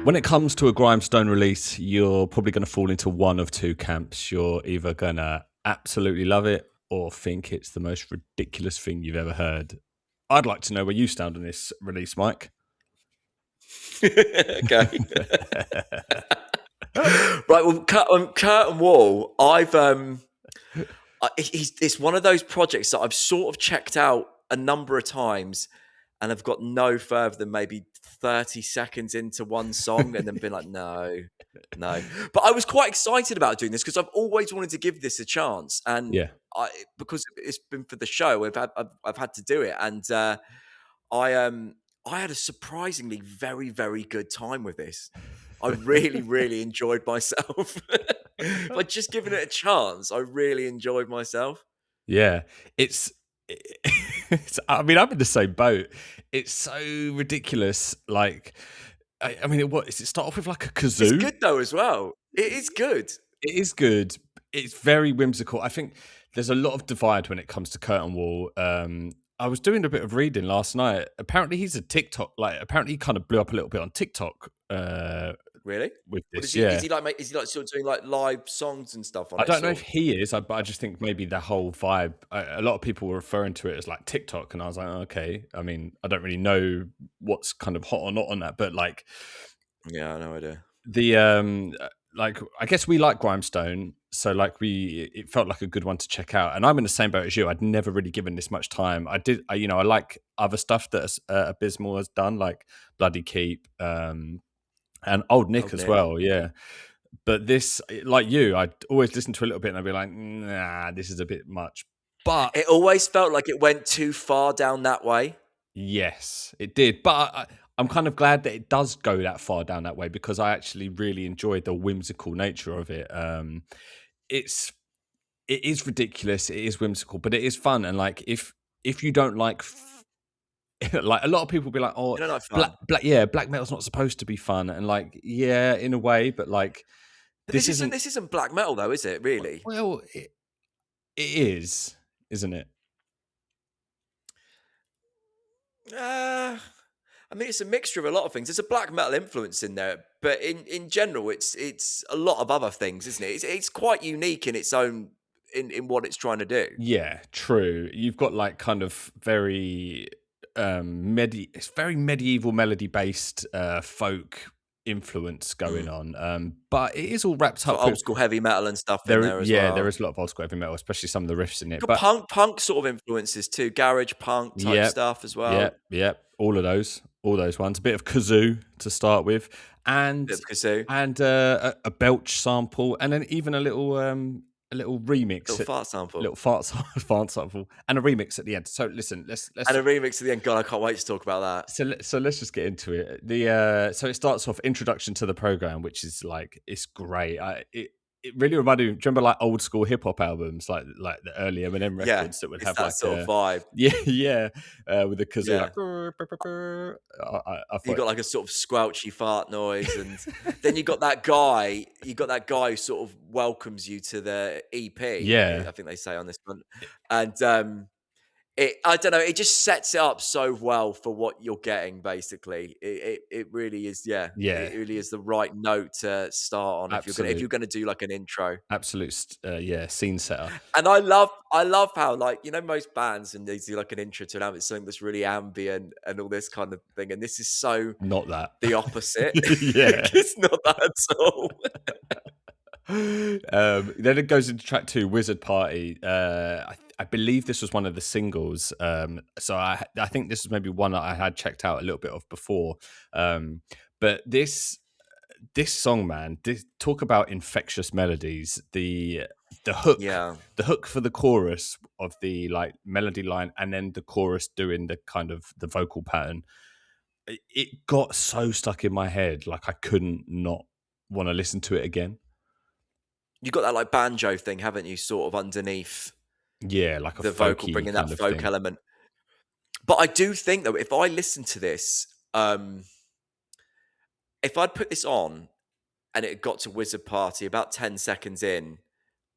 When it comes to a Grindstone release, you're probably going to fall into one of two camps. You're either going to absolutely love it or think it's the most ridiculous thing you've ever heard. I'd like to know where you stand on this release, Mike. Okay. Right. Well, Curta'n Wall. It's one of those projects that I've sort of checked out a number of times, and I've got no further than maybe 30 seconds into one song, and then been like, no. But I was quite excited about doing this because I've always wanted to give this a chance, and Yeah. because it's been for the show, I've had to do it, and I had a surprisingly very, very good time with this. I really, really enjoyed myself. By just giving it a chance, I really enjoyed myself. Yeah. I mean, I'm in the same boat. It's so ridiculous. Like, I mean, does it start off with like a It's kazoo? good though as well. It is good. It is good. It's very whimsical. I think there's a lot of divide when it comes to Curtain Wall. I was doing a bit of reading last night. Apparently, he's a TikTok. Apparently, he kind of blew up a little bit on TikTok Really? with What this. is he? Yeah, Is he like sort of doing like live songs and stuff on I it? don't know Sort if of. he is, but I just think maybe the whole vibe. A lot of people were referring to it as like TikTok, and I was like, okay. I mean, I don't really know what's kind of hot or not on that, but like Yeah, no idea. the I guess we like Grindstone, so it felt like a good one to check out. And I'm in the same boat as you. I'd never really given this much time. I like other stuff that Abysmal has done, like Bloody Keep, and Old Nick Old as Nick. well. Yeah, but this, like you, I'd always listen to a little bit and I'd be like, nah, this is a bit much. But It always felt like it went too far down that way. yes, it did. But I'm kind of glad that it does go that far down that way because I actually really enjoyed the whimsical nature of it. It's it is ridiculous, it is whimsical, but it is fun. And like if you don't like like a lot of people be like, oh, You know, like fun. black metal's not supposed to be fun, and like yeah, in a way, but like But this isn't. this isn't black metal though, is it? Really? Well, it is, isn't it? Uh, I mean, it's a mixture of a lot of things. There's a black metal influence in there, but in general, it's a lot of other things, isn't it? It's quite unique in its own in what it's trying to do. Yeah, true. You've got like kind of very it's very medieval melody based folk influence going on. But it is all wrapped Got up old with school heavy metal and stuff in there as there well. is a lot of old school heavy metal, especially some of the riffs in it. Got But punk sort of influences too, garage punk type yep, stuff as well. yep, all those ones. A bit of kazoo to start with, and Bit of kazoo, a belch sample, and then even a little remix, little fart sample, little fart sample, and a remix at the end. So listen, let's and a remix at the end. God, I can't wait to talk about that. so let's just get into it. So it starts off introduction to the program, which is like it's great. It really reminded me. Do you remember like old school hip hop albums, like the early Eminem Yeah, records that would it's have that like sort of a vibe. yeah with the kazoo Yeah. like. "Brr, brr, brr, brr." I You thought got like a sort of squelchy fart noise, and then you got that guy. You got that guy who sort of welcomes you to the EP. yeah, I think they say on this one, and I don't know. It just sets it up so well for what you're getting. Basically, it really is. Yeah, yeah, it really is the right note to start on if absolute you're gonna do like an intro. yeah, scene setter. And I love how, like, you know, most bands and they do like an intro to an album, it's something that's really ambient and all this kind of thing. And this is so Not that. the opposite. Yeah. It's not that at all. Then it goes into track 2, Wizard Party. I believe this was one of the singles. So I think this was maybe one that I had checked out a little bit of before. But this song, man, talk about infectious melodies. The hook, Yeah. the hook for the chorus of the like melody line, and then the chorus doing the kind of the vocal pattern. It got so stuck in my head, like I couldn't not want to listen to it again. You got that like banjo thing, haven't you? Sort of underneath Yeah, like a the vocal, folky bringing that kind of folk thing. element. But I do think though, if I listen to this, if I'd put this on and it got to Wizard Party about 10 seconds in,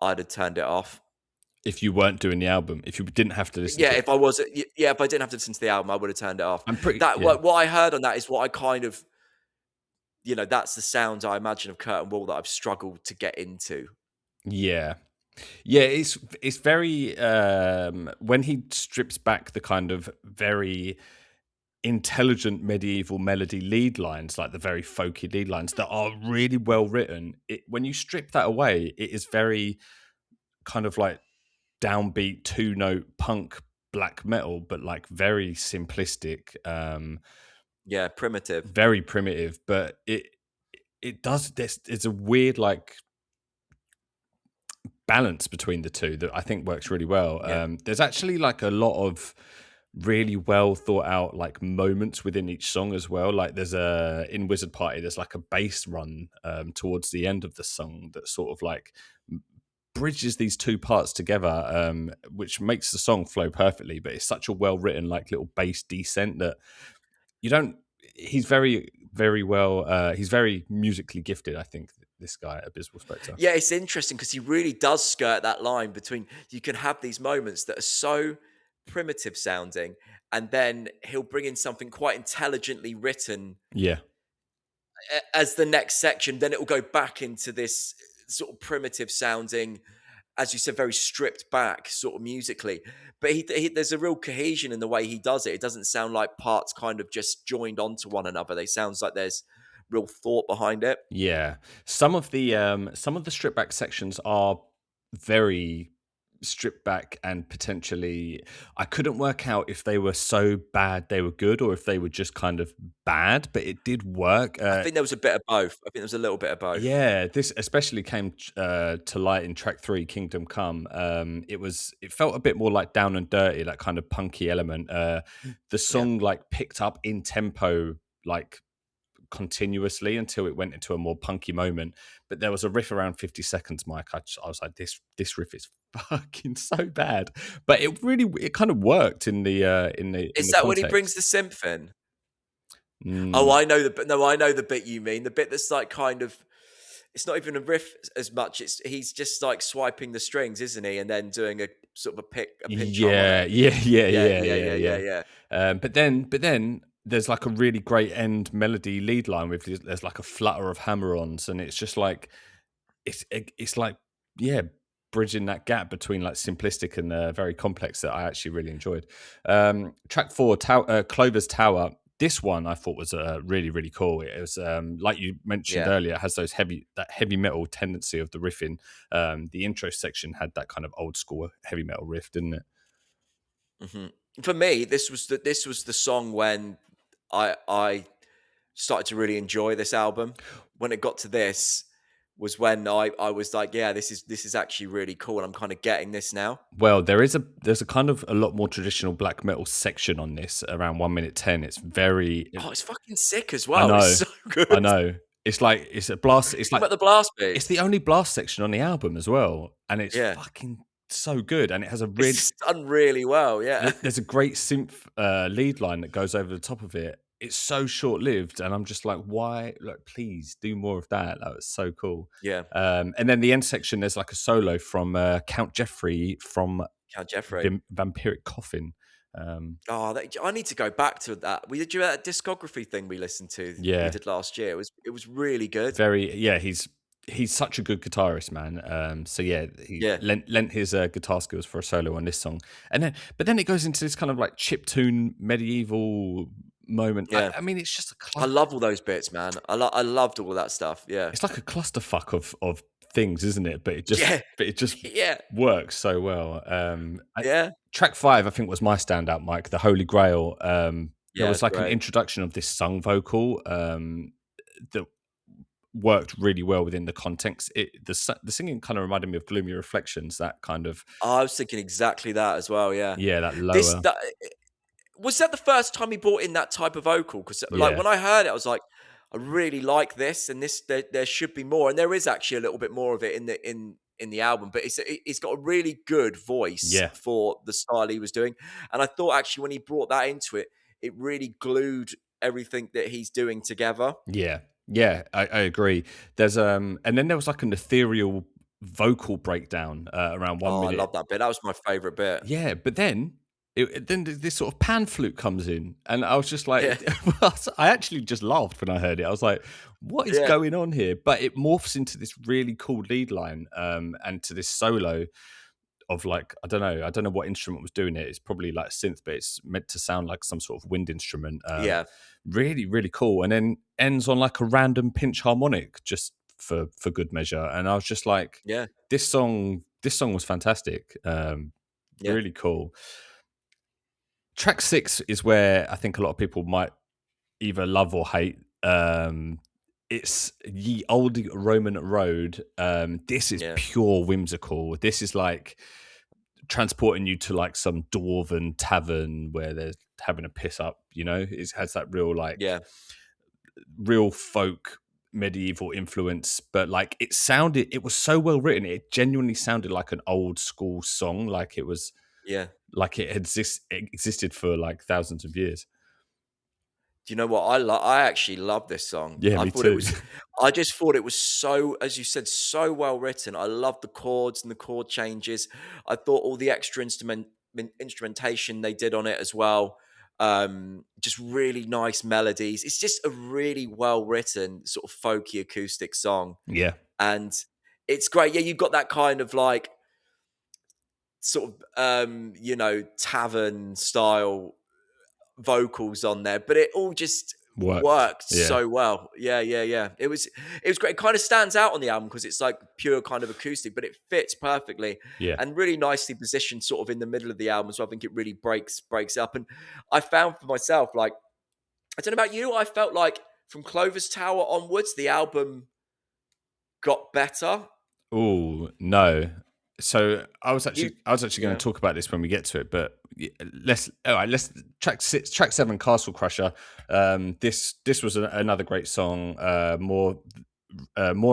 I'd have turned it off. If you weren't doing the album, if you didn't have to listen Yeah, to it, if I was, yeah, if I didn't have to listen to the album, I would have turned it off. I'm pretty. That Yeah, what I heard on that is what I kind of you know, that's the sound I imagine of Curtain Wall that I've struggled to get into. Yeah. Yeah, it's very when he strips back the kind of very intelligent medieval melody lead lines, like the very folky lead lines that are really well written. It when you strip that away, it is very kind of like downbeat two note punk black metal, but like very simplistic, Yeah, primitive. very primitive. But it does this. It's a weird like balance between the two that I think works really well. Yeah. There's actually like a lot of really well thought out like moments within each song as well. Like there's a in Wizard Party, there's like a bass run towards the end of the song that sort of like bridges these two parts together, which makes the song flow perfectly. But it's such a well written like little bass descent that you don't. He's very well. He's very musically gifted. I think this guy Abysmal Spectre. Yeah, it's interesting because he really does skirt that line between you can have these moments that are so primitive sounding, and then he'll bring in something quite intelligently written Yeah, as the next section. Then it will go back into this sort of primitive sounding, as you said, very stripped back, sort of musically. But there's a real cohesion in the way he does it. It doesn't sound like parts kind of just joined onto one another. They sounds like there's real thought behind it. yeah. Some of the strip back sections are very stripped back and potentially I couldn't work out if they were so bad they were good or if they were just kind of bad, but it did work. I think there was a bit of both. I think there was a little bit of both. Yeah, this especially came to light in track 3, Kingdom Come. It felt a bit more like down and dirty, that kind of punky element. The Yeah. song like picked up in tempo like continuously until it went into a more punky moment. But there was a riff around 50 seconds, Mike. I was like, this riff is fucking so bad, but it kind of worked in Is the that when he brings context. the synth in? Oh, Mm, I know the bit. No, I know the bit you mean. The bit that's like kind of, it's not even a riff as much. It's he's just like swiping the strings, isn't he? And then doing a sort of a pinch hum on yeah, it. yeah, yeah, Yeah, yeah, yeah, yeah, yeah, yeah, yeah. yeah, But then there's like a really great end melody lead line with there's like a flutter of hammer-ons, and it's just like it's like yeah, bridging that gap between like simplistic and very complex that I actually really enjoyed. Track 4, Clover's Tower. This one I thought was really cool. It was like you mentioned yeah. earlier, it has that heavy metal tendency of the riffing. The intro section had that kind of old school heavy metal riff, didn't it? hmm For me, this was the song when I started to really enjoy this album. When it got to this, was when I was like, yeah, this is actually really cool, and I'm kind of getting this now. Well, there's a kind of a lot more traditional black metal section on this around 1 minute 10. It's very Oh, it's fucking sick as I well. It's know, so I good. know. It's like it's a blast. It's What like about the blast it's the beats? only blast section on the album as well, and it's Yeah, fucking so good. And it has a really it's done really well. Yeah, there's a great synth lead line that goes over the top of it. It's so short lived, and I'm just like, why? Like, please do more of that. That was so cool. yeah. And then the end section, there's like a solo from Count Jeffrey from Count Jeffrey. Vampiric Coffin. Um, Oh, I need to go back to that. We did you that discography thing we listened to we yeah, did last year. It was really good. very yeah. He's such a good guitarist, man. So yeah, he Yeah, lent his guitar skills for a solo on this song, and then it goes into this kind of like chip tune medieval moment. yeah. I mean, it's just I love all those bits, man. I loved all of that stuff. Yeah, it's like a clusterfuck of things, isn't it? yeah, But it just yeah, works so well. yeah, Track 5, I think, was my standout, Mike. The Holy Grail. There yeah. was It's like an great. introduction of this sung vocal that worked really well within the context. The singing kind of reminded me of Gloomy Reflections. That kind of I was thinking exactly that as well. Yeah, yeah, that this lower that was that the first time he brought in that type of vocal? Because like yeah when I heard it, I was like, I really like this, and there should be more, and there is actually a little bit more of it in the album. But it's got a really good voice yeah for the style he was doing, and I thought actually when he brought that into it, it really glued everything that he's doing together. yeah yeah. I agree. There's and then there was like an ethereal vocal breakdown around one Oh, I minute. love that bit. That was my favorite bit. Yeah, but then then this sort of pan flute comes in, and I was just like, Yeah, I actually just laughed when I heard it. I was like, "What is yeah, going on here?" But it morphs into this really cool lead line, and to this solo of like I don't know what instrument was doing it. It's probably like synth, but it's meant to sound like some sort of wind instrument. yeah, Really, really cool, and then ends on like a random pinch harmonic just for good measure. And I was just like, yeah, this song was fantastic. yeah, Really cool. Track 6 is where I think a lot of people might either love or hate. It's Ye Old Roman Road. This is yeah, pure whimsical. This is like transporting you to like some dwarven tavern where they're having a piss up. You know, it has that real like yeah, real folk medieval influence, but like it was so well written. It genuinely sounded like an old school song, like it was yeah. like it existed for like thousands of years. Do you know what? I actually love this song. Yeah, me too. I just thought it was so, as you said, so well written. I love the chords and the chord changes. I thought all the extra instrumentation they did on it as well. Just really nice melodies. It's just a really well written sort of folky acoustic song, Yeah, and it's great. Yeah, you've got that kind of like sort of tavern style vocals on there, but it all just worked. worked Yeah, so well. Yeah, yeah, yeah. It was great. It kind of stands out on the album because it's like pure kind of acoustic, but it fits perfectly yeah. and really nicely positioned sort of in the middle of the album. So I think it really breaks up. And I found for myself, like, I don't know about you, I felt like from Clover's Tower onwards, the album got better. Oh no. So You I was actually going Yeah. to talk about this when we get to it, but let's all right. Let's track 7, Castle Crusher. This was another great song. More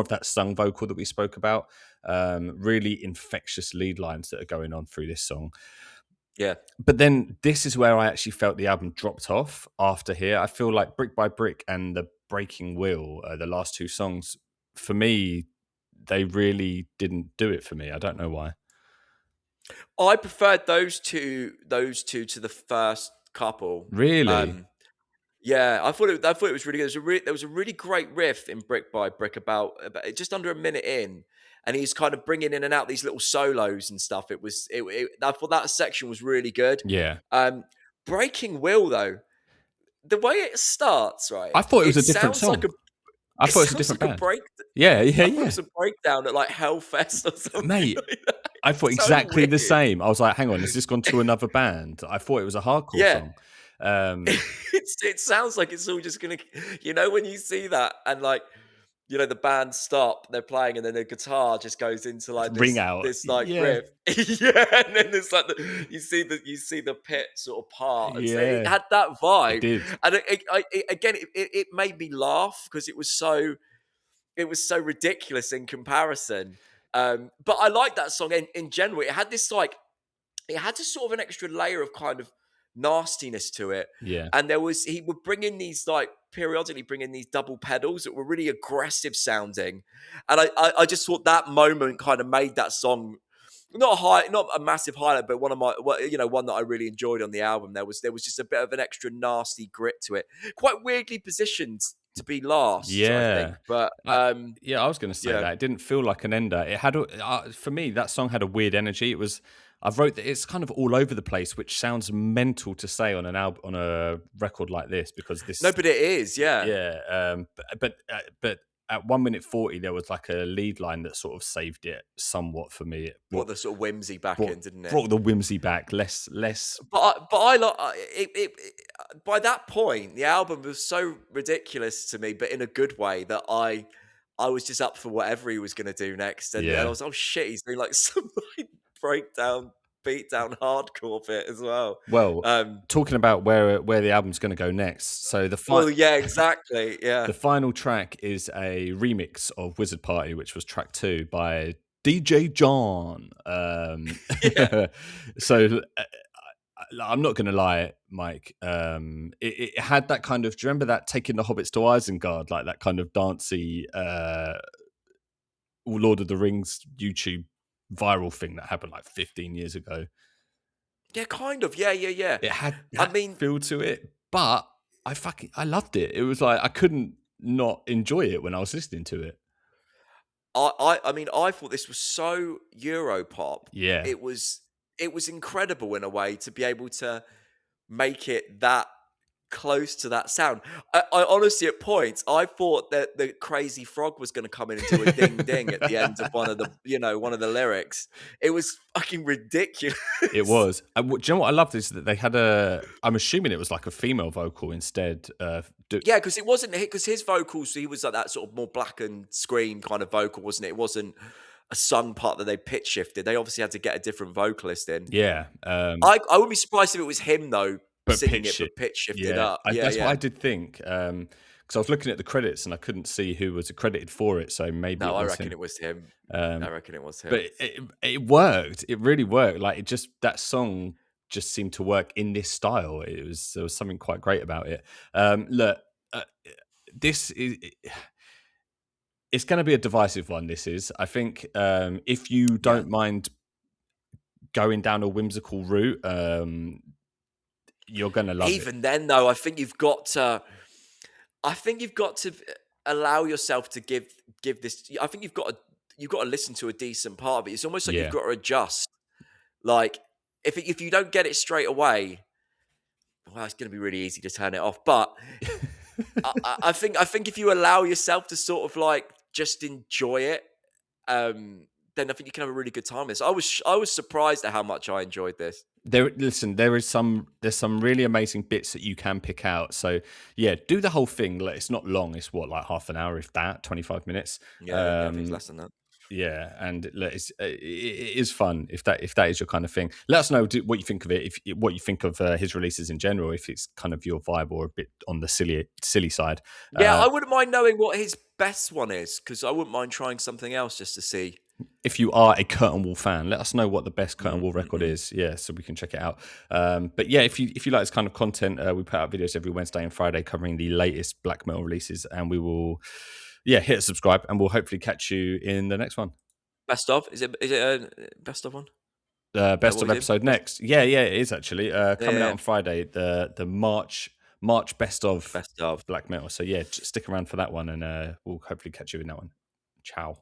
of that sung vocal that we spoke about. Really infectious lead lines that are going on through this song. Yeah. But then this is where I actually felt the album dropped off after here. I feel like Brick by Brick and the Breaking Wheel, the last two songs, for me, they really didn't do it for me. I don't know why. I preferred those two to the first couple. Really? Um Yeah, I thought it was really good. There was a really great riff in Brick by Brick about just under a minute in, and he's kind of bringing in and out these little solos and stuff. I thought that section was really good. Yeah. Um, Breaking Will though, the way it starts, right? I thought it was a different song. I It thought it was a sounds different like a band. break. Yeah, yeah, I thought it yeah. was a breakdown at like Hellfest or something Mate, like that. I thought It's so exactly the weird. same. I was like, hang on, has this gone to another band? I thought it was a hardcore Yeah, song. Um, it sounds like it's all just gonna, when you see that and like, the band stop, they're playing, and then the guitar just goes into like Ring this Out. this like Yeah, riff. Yeah, and then there's like you see the pit sort of part, and so it yeah, had that it vibe, did. and again it made me laugh because it was so ridiculous in comparison. But I like that song in general. It had just sort of an extra layer of kind of nastiness to it. Yeah. And he would bring in these like periodically bring in these double pedals that were really aggressive sounding. And I just thought that moment kind of made that song not a massive highlight, but one that I really enjoyed on the album. There was just a bit of an extra nasty grit to it. Quite weirdly positioned to be last, I think. Yeah. But I yeah, I was gonna say yeah. that. It didn't feel like an ender. It had a for me, that song had a weird energy. It was I wrote that it's kind of all over the place, which sounds mental to say on an album on a record like this because No, this but it is, yeah. yeah, but at 1 minute 40 there was like a lead line that sort of saved it somewhat for me. It Brought the sort of whimsy back in, didn't it? brought the whimsy back, less But I like by that point, the album was so ridiculous to me, but in a good way that I was just up for whatever he was going to do next, and I yeah. was oh shit, he's doing like some like breakdown, beatdown, hardcore bit as well. Well, Um, talking about where the album's gonna go next. So well, yeah, exactly, yeah, the final track is a remix of Wizard Party, which was track 2 by DJ John. yeah. So I'm not going to lie, Mike. It had that kind of. Do you remember that taking the hobbits to Isengard, like that kind of dancey Lord of the Rings YouTube viral thing that happened like 15 years ago? Yeah, kind of. Yeah, yeah, yeah. It had I that mean, feel to it, but I loved it. It was like I couldn't not enjoy it when I was listening to it. I mean, I thought this was so Europop. Yeah. It was it was incredible in a way to be able to make it that close to that sound. I honestly, at points, I thought that the crazy frog was going to come in and do a ding ding at the end of one of the, one of the lyrics. It was fucking ridiculous. It was. And do you know what I loved is that they had a. I'm assuming it was like a female vocal instead. Yeah, because it wasn't because his vocals, he was like that sort of more black and scream kind of vocal, wasn't it? It wasn't a sung part that they pitch shifted. They obviously had to get a different vocalist in. Yeah. I wouldn't be surprised if it was him though But singing pitch it, shit. but pitch shifted Yeah, up. Yeah, that's what yeah. I did think. Because I was looking at the credits and I couldn't see who was accredited for it, so maybe No, it I was reckon him. it was him. I Um, reckon it was but him. it worked. It really worked. Like it just that song just seemed to work in this style. There was something quite great about it. Look, uh, this is it's going to be a divisive one. This is, I think, if you Yeah. don't mind going down a whimsical route, you're going to love it. Even then, though, I think you've got to allow yourself to give this. I think you've got to listen to a decent part of it. It's almost like you've Yeah. got to adjust. Like if you don't get it straight away, well, it's going to be really easy to turn it off. But I think if you allow yourself to sort of like just enjoy it, then I think you can have a really good time with this. I was surprised at how much I enjoyed this. Listen, there's some really amazing bits that you can pick out. So yeah, do the whole thing. Like, it's not long. It's what, like half an hour, if that, 25 minutes. Yeah, yeah, I think it's Um, less than that. yeah, and look, it is fun if that is your kind of thing. Let us know what you think of it. What you think of his releases in general. If it's kind of your vibe or a bit on the silly side. Yeah, I wouldn't mind knowing what his best one is because I wouldn't mind trying something else just to see. If you are a Curta'n Wall fan, let us know what the best Curta'n Mm, Wall mm, record mm. is. Yeah, so we can check it out. But yeah, if you like this kind of content, we put out videos every Wednesday and Friday covering the latest black metal releases, and we will, yeah, hit subscribe, and we'll hopefully catch you in the next one. Best of? Is it a best of one? Best What of we did? episode next. Yeah, yeah, it is actually Yeah, coming out yeah. on Friday. The March best of Best of. black metal. So yeah, stick around for that one, and we'll hopefully catch you in that one. Ciao.